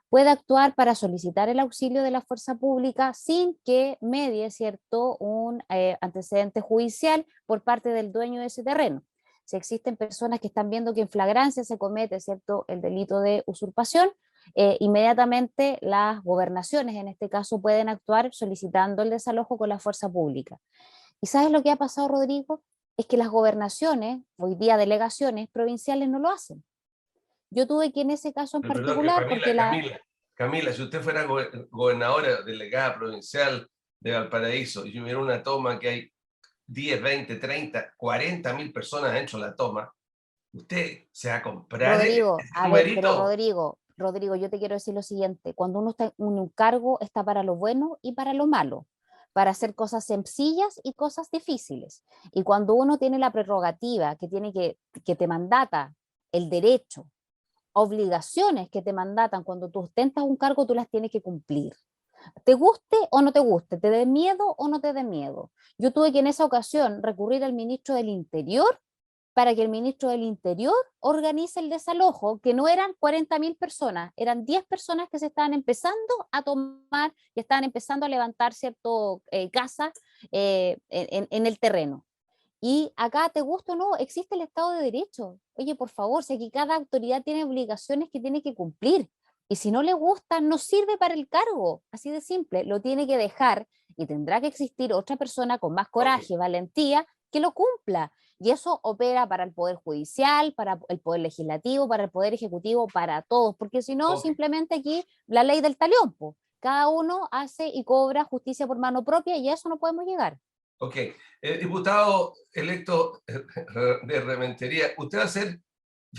puede actuar para solicitar el auxilio de la fuerza pública sin que medie, ¿cierto?, un antecedente judicial por parte del dueño de ese terreno. Si existen personas que están viendo que en flagrancia se comete, ¿cierto?, el delito de usurpación, inmediatamente las gobernaciones, en este caso, pueden actuar solicitando el desalojo con la fuerza pública. ¿Y sabes lo que ha pasado, Rodrigo? Es que las gobernaciones, hoy día delegaciones provinciales, no lo hacen. Yo tuve que en ese caso en particular, Camila, si usted fuera gobernadora, delegada provincial de Valparaíso, y hubiera una toma que hay 10, 20, 30, 40 mil personas han hecho la toma, usted se va a comprar Rodrigo, ese a ver, pero numerito. Rodrigo, yo te quiero decir lo siguiente, cuando uno está en un cargo está para lo bueno y para lo malo, para hacer cosas sencillas y cosas difíciles. Y cuando uno tiene la prerrogativa que te mandata el derecho, obligaciones que te mandatan cuando tú ostentas un cargo, tú las tienes que cumplir. Te guste o no te guste, te dé miedo o no te dé miedo. Yo tuve que en esa ocasión recurrir al ministro del Interior para que el ministro del Interior organice el desalojo, que no eran 40.000 personas, eran 10 personas que se estaban empezando a tomar y estaban empezando a levantar cierto casas en el terreno. Y acá, te gusta o no, existe el Estado de Derecho. Oye, por favor, si aquí cada autoridad tiene obligaciones que tiene que cumplir. Y si no le gusta, no sirve para el cargo. Así de simple, lo tiene que dejar y tendrá que existir otra persona con más coraje y valentía que lo cumpla. Y eso opera para el Poder Judicial, para el Poder Legislativo, para el Poder Ejecutivo, para todos. Porque si no, simplemente aquí la ley del talión, po. Cada uno hace y cobra justicia por mano propia y a eso no podemos llegar. Ok, diputado electo de Rementería, usted se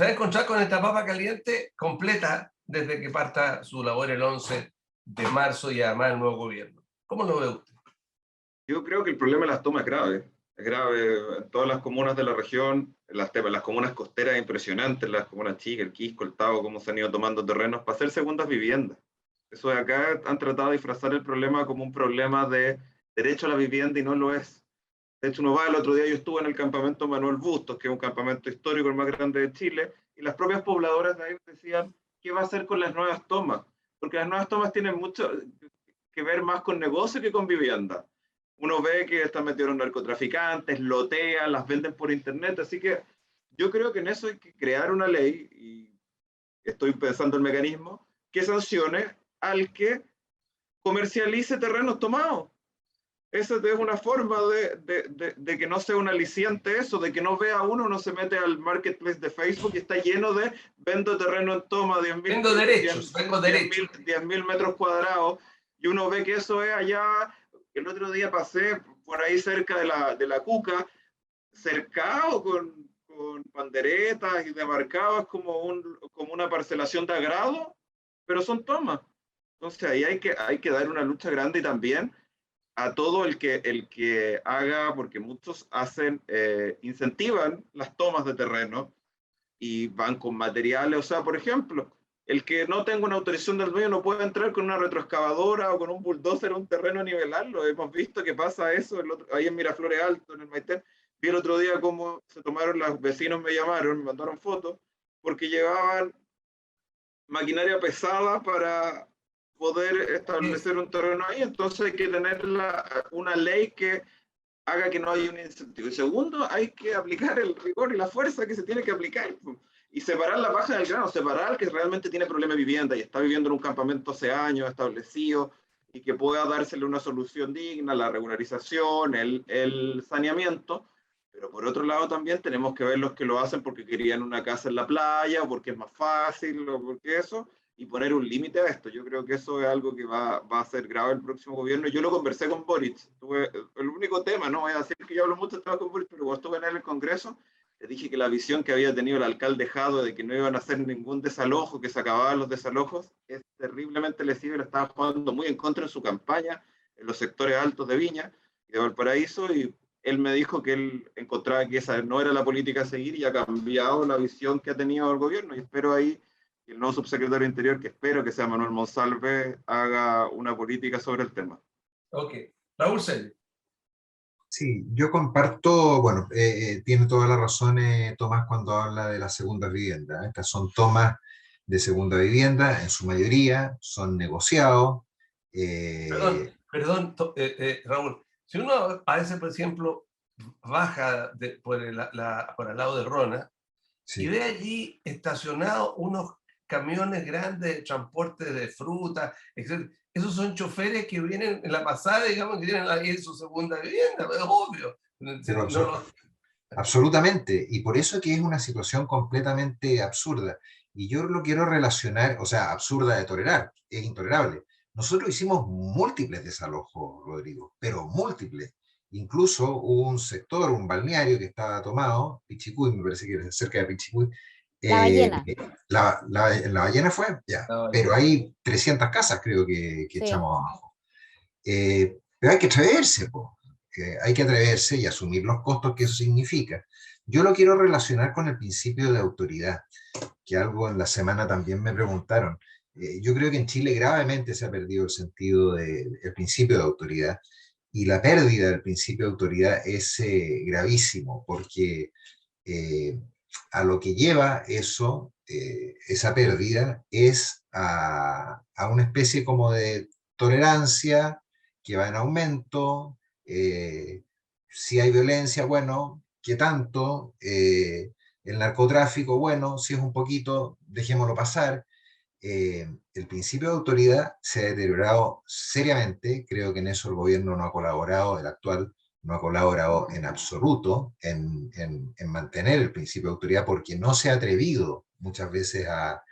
va a encontrar con esta papa caliente completa desde que parta su labor el 11 de marzo y además el nuevo gobierno. ¿Cómo lo ve usted? Yo creo que el problema de las tomas es grave en todas las comunas de la región, las comunas costeras impresionantes, las comunas chicas, el Quisco, el Tavo, cómo se han ido tomando terrenos para hacer segundas viviendas. Eso de acá han tratado de disfrazar el problema como un problema de derecho a la vivienda y no lo es. De hecho, uno va, el otro día yo estuve en el campamento Manuel Bustos, que es un campamento histórico el más grande de Chile, y las propias pobladoras de ahí decían, ¿qué va a hacer con las nuevas tomas? Porque las nuevas tomas tienen mucho que ver más con negocio que con vivienda. Uno ve que están metidos narcotraficantes, lotean, las venden por internet, así que yo creo que en eso hay que crear una ley, y estoy pensando el mecanismo, que sancione al que comercialice terrenos tomados. Esa es una forma de que no sea un aliciente eso, de que no vea uno, no se mete al marketplace de Facebook y está lleno de vendo terreno en toma, 10.000 metros cuadrados, y uno ve que eso es allá. El otro día pasé por ahí cerca de la Cuca, cercado con panderetas y demarcadas como una parcelación de agrado, pero son tomas. Entonces ahí hay que dar una lucha grande, y también a todo el que haga, porque muchos incentivan las tomas de terreno y van con materiales. O sea, por ejemplo, el que no tenga una autorización del dueño no puede entrar con una retroexcavadora o con un bulldozer a un terreno a nivelarlo. Hemos visto que pasa eso ahí en Miraflores Alto, en el Maitén. Vi el otro día cómo se tomaron, los vecinos me llamaron, me mandaron fotos, porque llevaban maquinaria pesada para poder establecer un terreno ahí. Entonces hay que tener una ley que haga que no haya un incentivo. Y segundo, hay que aplicar el rigor y la fuerza que se tiene que aplicar, y separar la paja del grano, separar al que realmente tiene problema de vivienda y está viviendo en un campamento hace años establecido y que pueda dársele una solución digna, la regularización, el saneamiento. Pero por otro lado también tenemos que ver los que lo hacen porque querían una casa en la playa, o porque es más fácil, o porque eso, y poner un límite a esto. Yo creo que eso es algo que va a ser grave el próximo gobierno. Yo lo conversé con Boric. El único tema, no voy a decir que yo hablo mucho con Boric, pero cuando estuve en el Congreso, le dije que la visión que había tenido el alcalde Jadwe de que no iban a hacer ningún desalojo, que se acababan los desalojos, es terriblemente lesivo, y le estaba jugando muy en contra en su campaña, en los sectores altos de Viña y de Valparaíso, y él me dijo que él encontraba que esa no era la política a seguir, y ha cambiado la visión que ha tenido el gobierno, y espero ahí que el nuevo subsecretario de Interior, que espero que sea Manuel Monsalve, haga una política sobre el tema. Ok. Raúl Selle. Sí, yo comparto, bueno, tiene toda la razón Tomás cuando habla de las segundas viviendas. Estas son tomas de segunda vivienda, en su mayoría son negociados. Perdón, Raúl. Si uno a veces, por ejemplo, baja por el lado de Rona, sí, y ve allí estacionados unos camiones grandes de transporte de fruta, etc. Esos son choferes que vienen en la pasada, digamos, que tienen ahí su segunda vivienda, es obvio. Absolutamente, y por eso que es una situación completamente absurda. Y yo lo quiero relacionar, o sea, absurda de tolerar, es intolerable. Nosotros hicimos múltiples desalojos, Rodrigo, pero múltiples. Incluso hubo un sector, un balneario que estaba tomado, Pichicuy, me parece que era cerca de Pichicuy. La ballena. La ballena fue, ya. No, Pero hay 300 casas, creo que Sí. echamos abajo. Pero hay que atreverse, po. Hay que atreverse y asumir los costos que eso significa. Yo lo quiero relacionar con el principio de autoridad, que algo en la semana también me preguntaron. Yo creo que en Chile gravemente se ha perdido el sentido del principio de autoridad, y la pérdida del principio de autoridad es gravísimo, porque eh, a lo que lleva eso, esa pérdida, es a una especie como de tolerancia que va en aumento. Si hay violencia, bueno, ¿qué tanto? El narcotráfico, bueno, si es un poquito, dejémoslo pasar. El principio de autoridad se ha deteriorado seriamente. Creo que en eso el gobierno no ha colaborado, el actual no ha colaborado en absoluto en mantener el principio de autoridad, porque no se ha atrevido muchas veces a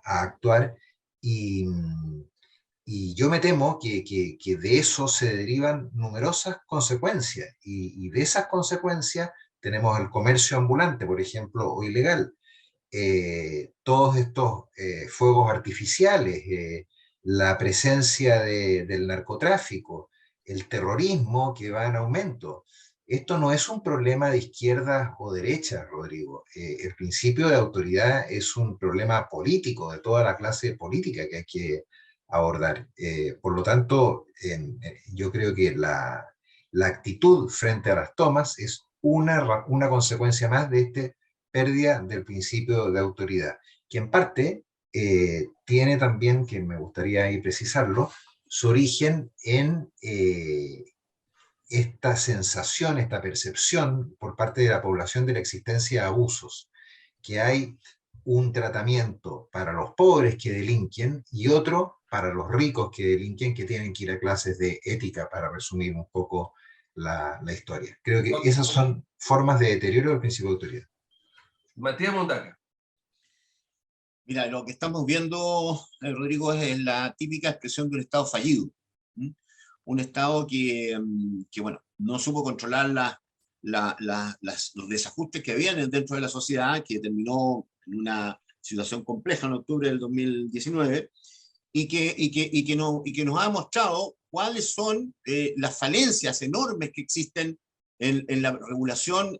actuar. Y, y yo me temo que de eso se derivan numerosas consecuencias, y de esas consecuencias tenemos el comercio ambulante, por ejemplo, o ilegal. Todos estos fuegos artificiales, la presencia del narcotráfico, el terrorismo que va en aumento. Esto no es un problema de izquierda o derecha, Rodrigo. El principio de autoridad es un problema político, de toda la clase política que hay que abordar. Por lo tanto, yo creo que la actitud frente a las tomas es una consecuencia más de este pérdida del principio de autoridad, que en parte tiene también, que me gustaría ahí precisarlo, su origen en esta sensación, esta percepción por parte de la población de la existencia de abusos, que hay un tratamiento para los pobres que delinquen y otro para los ricos que delinquen, que tienen que ir a clases de ética, para resumir un poco la historia. Creo que esas son formas de deterioro del principio de autoridad. Matías Mondaca. Mira, lo que estamos viendo, Rodrigo, es la típica expresión de un Estado fallido. ¿Mm? Un Estado que, bueno, no supo controlar los desajustes que vienen dentro de la sociedad, que terminó en una situación compleja en octubre del 2019, y que nos ha mostrado cuáles son las falencias enormes que existen en la regulación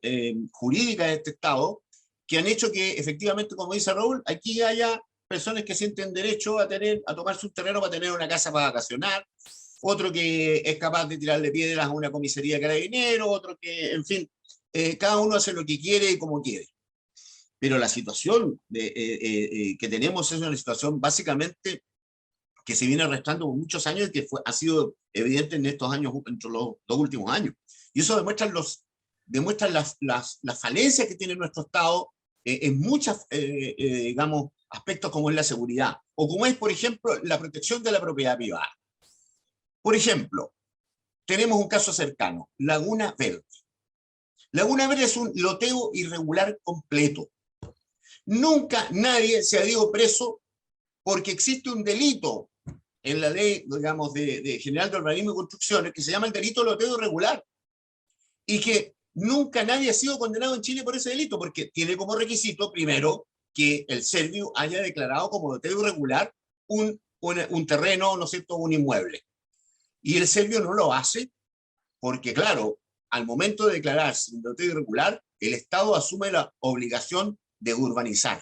jurídica de este Estado, que han hecho que efectivamente, como dice Raúl, aquí haya personas que sienten derecho a tomarse un terreno para tener una casa para vacacionar, otro que es capaz de tirarle piedras a una comisaría de carabineros, otro que, en fin, cada uno hace lo que quiere y como quiere. Pero la situación que tenemos es una situación básicamente que se viene arrastrando por muchos años y que ha sido evidente en estos años, entre los 2 últimos años. Y eso demuestra las falencias que tiene nuestro Estado en muchos, digamos, aspectos, como es la seguridad, o como es, por ejemplo, la protección de la propiedad privada. Por ejemplo, tenemos un caso cercano, Laguna Verde. Laguna Verde es un loteo irregular completo. Nunca nadie se ha ido preso porque existe un delito en la ley, digamos, de General de Urbanismo y Construcciones, que se llama el delito de loteo irregular, y que nunca nadie ha sido condenado en Chile por ese delito, porque tiene como requisito, primero, que el Servio haya declarado como loteo irregular un terreno, ¿no es cierto?, un inmueble. Y el Servio no lo hace porque, claro, al momento de declararse un loteo irregular, el Estado asume la obligación de urbanizar.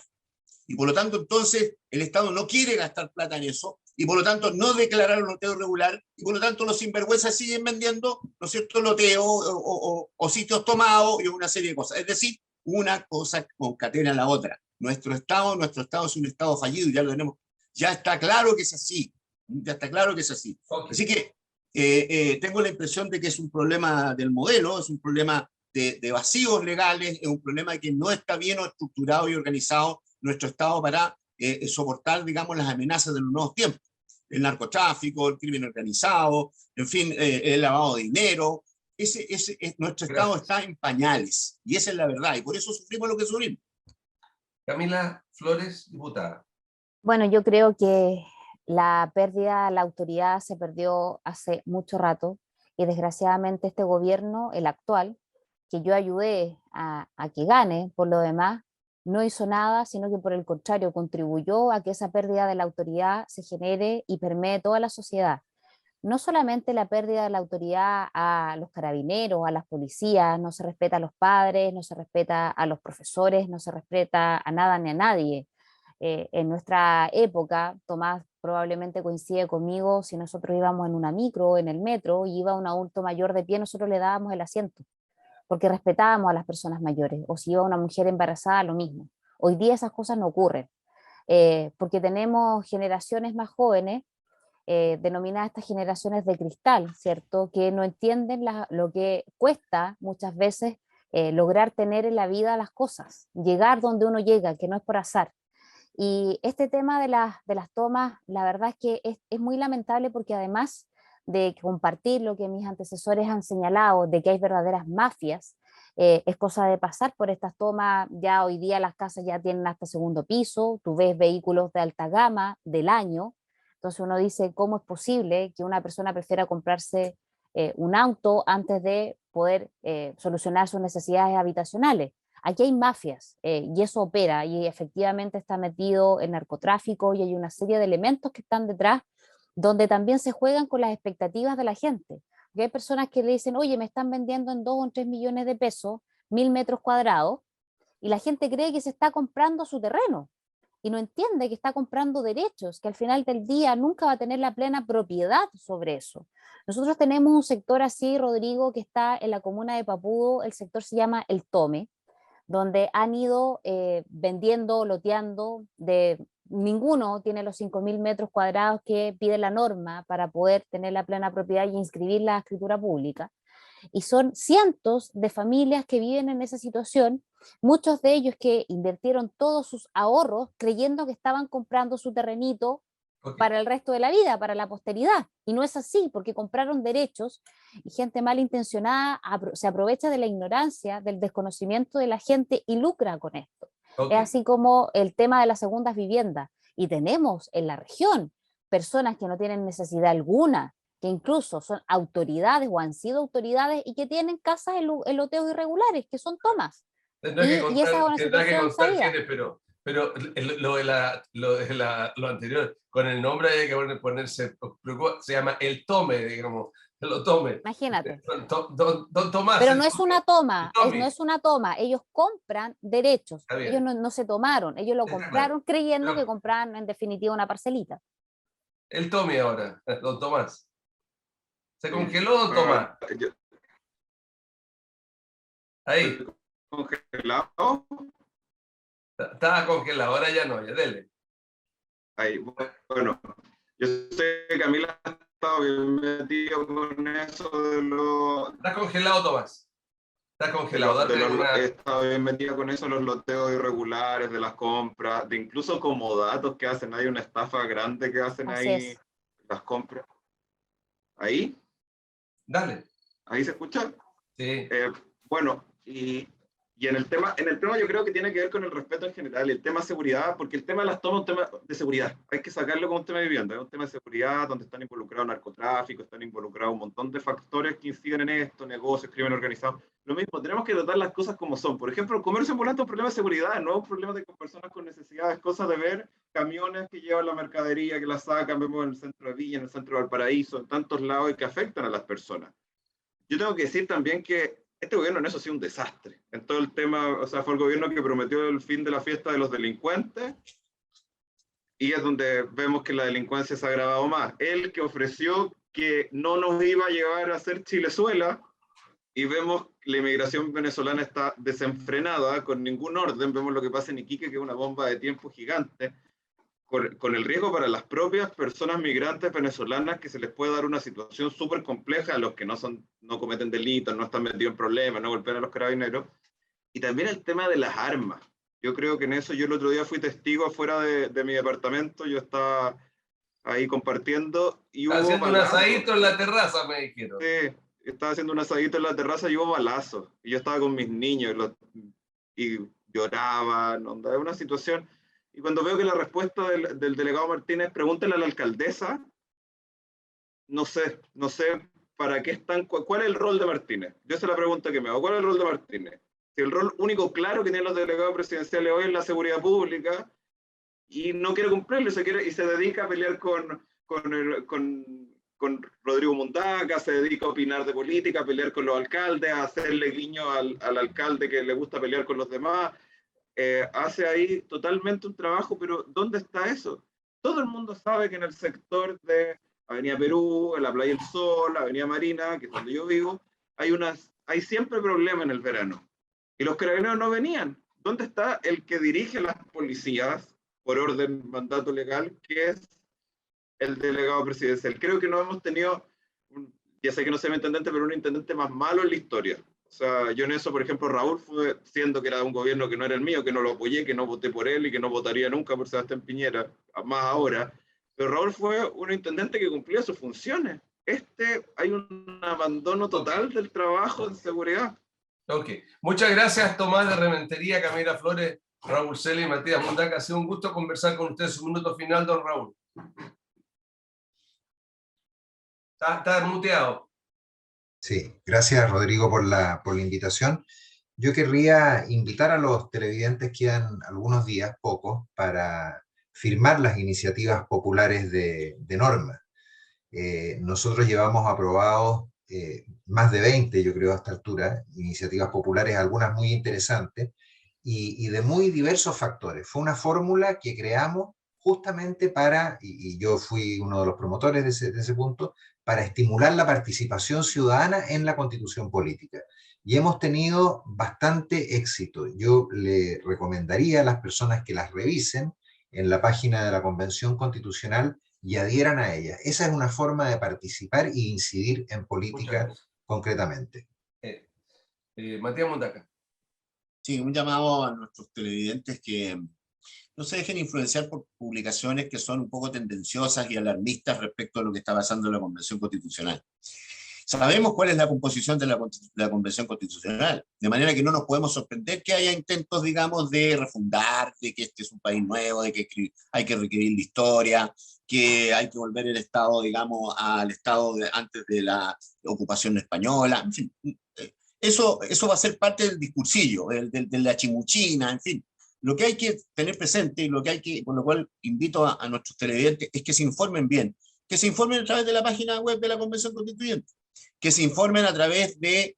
Y por lo tanto, entonces, el Estado no quiere gastar plata en eso, y por lo tanto no declararon loteo irregular, y por lo tanto los sinvergüenzas siguen vendiendo, ¿no es cierto?, loteo o sitios tomados y una serie de cosas. Es decir, una cosa concatena a la otra. Nuestro Estado es un Estado fallido, y ya lo tenemos, ya está claro que es así, ya está claro que es así. Okay. Así que tengo la impresión de que es un problema del modelo, es un problema de vacíos legales, es un problema de que no está bien estructurado y organizado nuestro Estado para soportar, digamos, las amenazas de los nuevos tiempos. El narcotráfico, el crimen organizado, en fin, el lavado de dinero. Nuestro Estado está en pañales, y esa es la verdad, y por eso sufrimos lo que sufrimos. Camila Flores, diputada. Bueno, yo creo que la pérdida, la autoridad se perdió hace mucho rato. y desgraciadamente este gobierno, el actual, que yo ayudé a que gane, por lo demás, no hizo nada, sino que por el contrario contribuyó a que esa pérdida de la autoridad se genere y permee toda la sociedad. No solamente la pérdida de la autoridad a los carabineros, a las policías, no se respeta a los padres, no se respeta a los profesores, no se respeta a nada ni a nadie. En nuestra época, Tomás probablemente coincide conmigo, si nosotros íbamos en una micro, en el metro, y iba un adulto mayor de pie, nosotros le dábamos el asiento, porque respetábamos a las personas mayores, o si iba una mujer embarazada, lo mismo. Hoy día esas cosas no ocurren, porque tenemos generaciones más jóvenes, denominadas estas generaciones de cristal, ¿cierto? Que no entienden lo que cuesta muchas veces lograr tener en la vida las cosas, llegar donde uno llega, que no es por azar. Y este tema de las tomas, la verdad es que es muy lamentable porque además de compartir lo que mis antecesores han señalado, de que hay verdaderas mafias, es cosa de pasar por estas tomas. Ya hoy día las casas ya tienen hasta segundo piso, tú ves vehículos de alta gama del año, entonces uno dice, ¿cómo es posible que una persona prefiera comprarse un auto antes de poder solucionar sus necesidades habitacionales? Aquí hay mafias y eso opera y efectivamente está metido el narcotráfico y hay una serie de elementos que están detrás donde también se juegan con las expectativas de la gente. Porque hay personas que le dicen, oye, me están vendiendo en 2 o 3 millones de pesos, 1000 metros cuadrados, y la gente cree que se está comprando su terreno y no entiende que está comprando derechos, que al final del día nunca va a tener la plena propiedad sobre eso. Nosotros tenemos un sector así, Rodrigo, que está en la comuna de Papudo, el sector se llama El Tome, donde han ido vendiendo, loteando, ninguno tiene los 5.000 metros cuadrados que pide la norma para poder tener la plena propiedad y inscribir la escritura pública. Y son cientos de familias que viven en esa situación, muchos de ellos que invirtieron todos sus ahorros creyendo que estaban comprando su terrenito para el resto de la vida, para la posteridad. Y no es así, porque compraron derechos y gente malintencionada se aprovecha de la ignorancia, del desconocimiento de la gente y lucra con esto. Es así como el tema de las segundas viviendas. Y tenemos en la región personas que no tienen necesidad alguna, que incluso son autoridades o han sido autoridades y que tienen casas en loteos irregulares, que son tomas. Tendrá que Y esa es una tendrá que situación constar sabida. quién es, pero lo anterior, con el nombre hay que ponerse, se llama El Tome, digamos, lo Tome. Imagínate. Don Tomás. Pero no es una toma, Tommy. no es una toma, ellos compran derechos, Está bien. ellos no se tomaron, ellos lo Está compraron claro. creyendo Pero- que compraban en definitiva una parcelita. El Tommy ahora, don Tomás. ¿Se Sí. congeló, don Tomás? Yo Ahí, estoy congelado. estaba congelado, ahora ya no, ya dele. Ahí, bueno, yo sé que Camila ha estado bien metido con eso de los... Está congelado, Tomás. Está congelado. Date una... He estado bien metido con eso, los loteos irregulares, de las compras, de incluso comodatos que hacen. Hay una estafa grande que hacen Así ahí, es. las compras. Ahí, Dale. ahí se escucha. Sí. Bueno, y en el tema yo creo que tiene que ver con el respeto en general, el tema seguridad, porque el tema de las tomas es un tema de seguridad, hay que sacarlo como un tema de vivienda, es un tema de seguridad donde están involucrados narcotráfico, están involucrados un montón de factores que inciden en esto, negocios, crimen organizado. Lo mismo, tenemos que tratar las cosas como son. Por ejemplo, el comercio ambulante es un problema de seguridad, no es un problema de personas con necesidades, cosas de ver camiones que llevan la mercadería, que la sacan, vemos en el centro de Villa, en el centro de Valparaíso, en tantos lados y que afectan a las personas. Yo tengo que decir también que este gobierno en eso ha sido un desastre. En todo el tema, o sea, fue el gobierno que prometió el fin de la fiesta de los delincuentes y es donde vemos que la delincuencia se ha agravado más. Él que ofreció que no nos iba a llevar a hacer Chilezuela y vemos que la inmigración venezolana está desenfrenada, con ningún orden. Vemos lo que pasa en Iquique, que es una bomba de tiempo gigante, con el riesgo para las propias personas migrantes venezolanas que se les puede dar una situación súper compleja a los que no cometen delitos, no están metidos en problemas, no golpean a los carabineros. Y también el tema de las armas. Yo creo que en eso yo el otro día fui testigo afuera de mi departamento, yo estaba ahí compartiendo y hubo Haciendo un balazos. asadito en la terraza, me dijeron. Sí, estaba haciendo un asadito en la terraza y hubo balazos. Y yo estaba con mis niños y lloraban, onda, es una situación... Y cuando veo que la respuesta del delegado Martínez, pregúntale a la alcaldesa, no sé ¿para qué están? ¿Cuál es el rol de Martínez? Yo esa es la pregunta que me hago. ¿Cuál es el rol de Martínez? Si el rol único claro que tienen los delegados presidenciales hoy es la seguridad pública y no quiere cumplirlo y se dedica a pelear con Rodrigo Mundaca, se dedica a opinar de política, a pelear con los alcaldes, a hacerle guiño al alcalde que le gusta pelear con los demás. Hace ahí totalmente un trabajo, pero ¿dónde está eso? Todo el mundo sabe que en el sector de Avenida Perú, en la Playa del Sol, la Avenida Marina, que es donde yo vivo, hay siempre problemas en el verano. Y los carabineros no venían. ¿Dónde está el que dirige las policías por orden mandato legal, que es el delegado presidencial? Creo que no hemos tenido, ya sé que no soy un intendente, pero un intendente más malo en la historia. O sea, yo en eso, por ejemplo, Raúl fue, siendo que era un gobierno que no era el mío, que no lo apoyé, que no voté por él y que no votaría nunca por Sebastián Piñera, más ahora, pero Raúl fue un intendente que cumplía sus funciones. Hay un abandono total del trabajo en seguridad. Ok, muchas gracias Tomás de Rementería, Camila Flores, Raúl Celi y Matías Mundaca. Ha sido un gusto conversar con ustedes. Un minuto final, don Raúl. Está muteado. Sí, gracias Rodrigo por la invitación. Yo querría invitar a los televidentes, quedan algunos días, pocos, para firmar las iniciativas populares de norma. Nosotros llevamos aprobados más de 20, yo creo, a esta altura, iniciativas populares, algunas muy interesantes, y de muy diversos factores. Fue una fórmula que creamos justamente y yo fui uno de los promotores de ese punto, para estimular la participación ciudadana en la constitución política. Y hemos tenido bastante éxito. Yo le recomendaría a las personas que las revisen en la página de la Convención Constitucional y adhieran a ella. Esa es una forma de participar e incidir en política concretamente. Matías Mundaca. Sí, un llamado a nuestros televidentes que no se dejen influenciar por publicaciones que son un poco tendenciosas y alarmistas respecto a lo que está pasando en la Convención Constitucional. Sabemos cuál es la composición de la Convención Constitucional, de manera que no nos podemos sorprender que haya intentos, digamos, de refundar, de que este es un país nuevo, de que hay que reescribir la historia, que hay que volver el Estado, digamos, al Estado antes de la ocupación española, en fin. Eso va a ser parte del discursillo, de la chimuchina, en fin. Lo que hay que tener presente, y por lo cual invito a nuestros televidentes, es que se informen bien, que se informen a través de la página web de la Convención Constituyente, que se informen a través de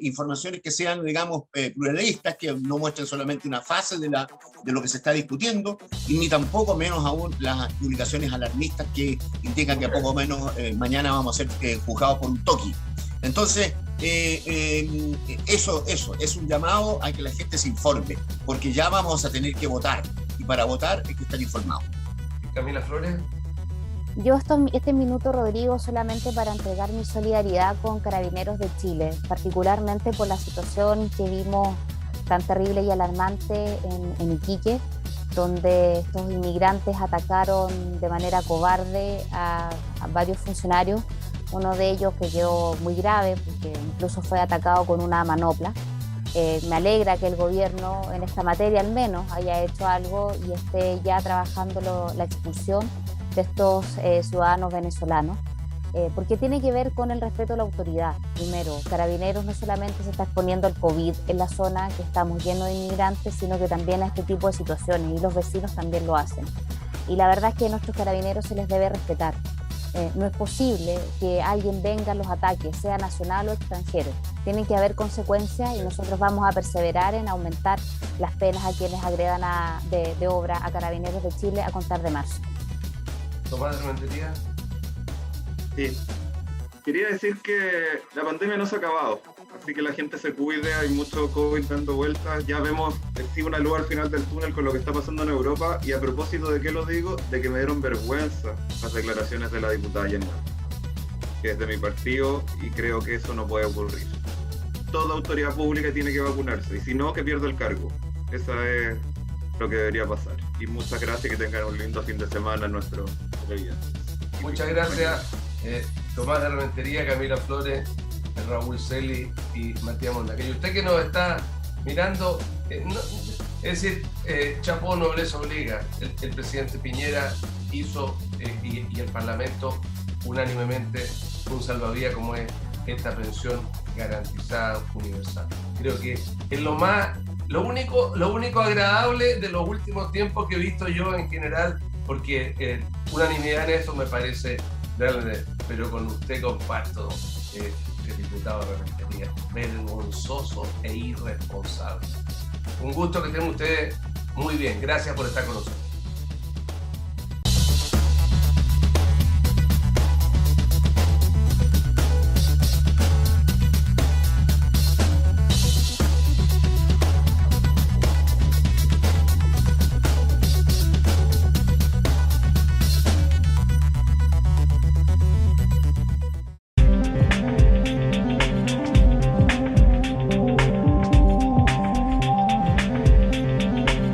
informaciones que sean, digamos, pluralistas, que no muestren solamente una fase de lo que se está discutiendo, y ni tampoco menos aún las publicaciones alarmistas que indican que a poco menos mañana vamos a ser juzgados por un toqui. Entonces, eso es un llamado a que la gente se informe, porque ya vamos a tener que votar, y para votar hay que estar informado. Camila Flores. Yo este minuto, Rodrigo, solamente para entregar mi solidaridad con Carabineros de Chile, particularmente por la situación que vimos tan terrible y alarmante en Iquique, donde estos inmigrantes atacaron de manera cobarde a varios funcionarios, uno de ellos que quedó muy grave, porque incluso fue atacado con una manopla. Me alegra que el gobierno en esta materia al menos haya hecho algo y esté ya trabajando la expulsión de estos ciudadanos venezolanos, porque tiene que ver con el respeto a la autoridad. Primero, Carabineros no solamente se está exponiendo al COVID en la zona, que estamos llenos de inmigrantes, sino que también a este tipo de situaciones, y los vecinos también lo hacen. Y la verdad es que a nuestros carabineros se les debe respetar. No es posible que alguien venga a los ataques, sea nacional o extranjero. Tienen que haber consecuencias y nosotros vamos a perseverar en aumentar las penas a quienes agredan de obra a Carabineros de Chile a contar de marzo. Tomás de Rementería. Sí. Quería decir que la pandemia no se ha acabado, así que la gente se cuide, hay mucho COVID dando vueltas, ya vemos sí una luz al final del túnel con lo que está pasando en Europa, y a propósito de qué lo digo, de que me dieron vergüenza las declaraciones de la diputada Yanna, que es de mi partido, y creo que eso no puede ocurrir. Toda autoridad pública tiene que vacunarse, y si no, que pierda el cargo. Esa es lo que debería pasar. Y muchas gracias, que tengan un lindo fin de semana en nuestro televidente. Muchas gracias, Tomás de Rementería, Camila Flores, Raúl Celi y Matías Mundaca. Y usted que nos está mirando, es decir, chapó, nobleza obliga. El presidente Piñera hizo y el Parlamento unánimemente un salvavidas como es esta pensión garantizada universal. Creo que es lo único agradable de los últimos tiempos que he visto yo en general, porque unanimidad en esto me parece grande, pero con usted comparto, el diputado de Rentería, vergonzoso e irresponsable. Un gusto que estén ustedes muy bien. Gracias por estar con nosotros.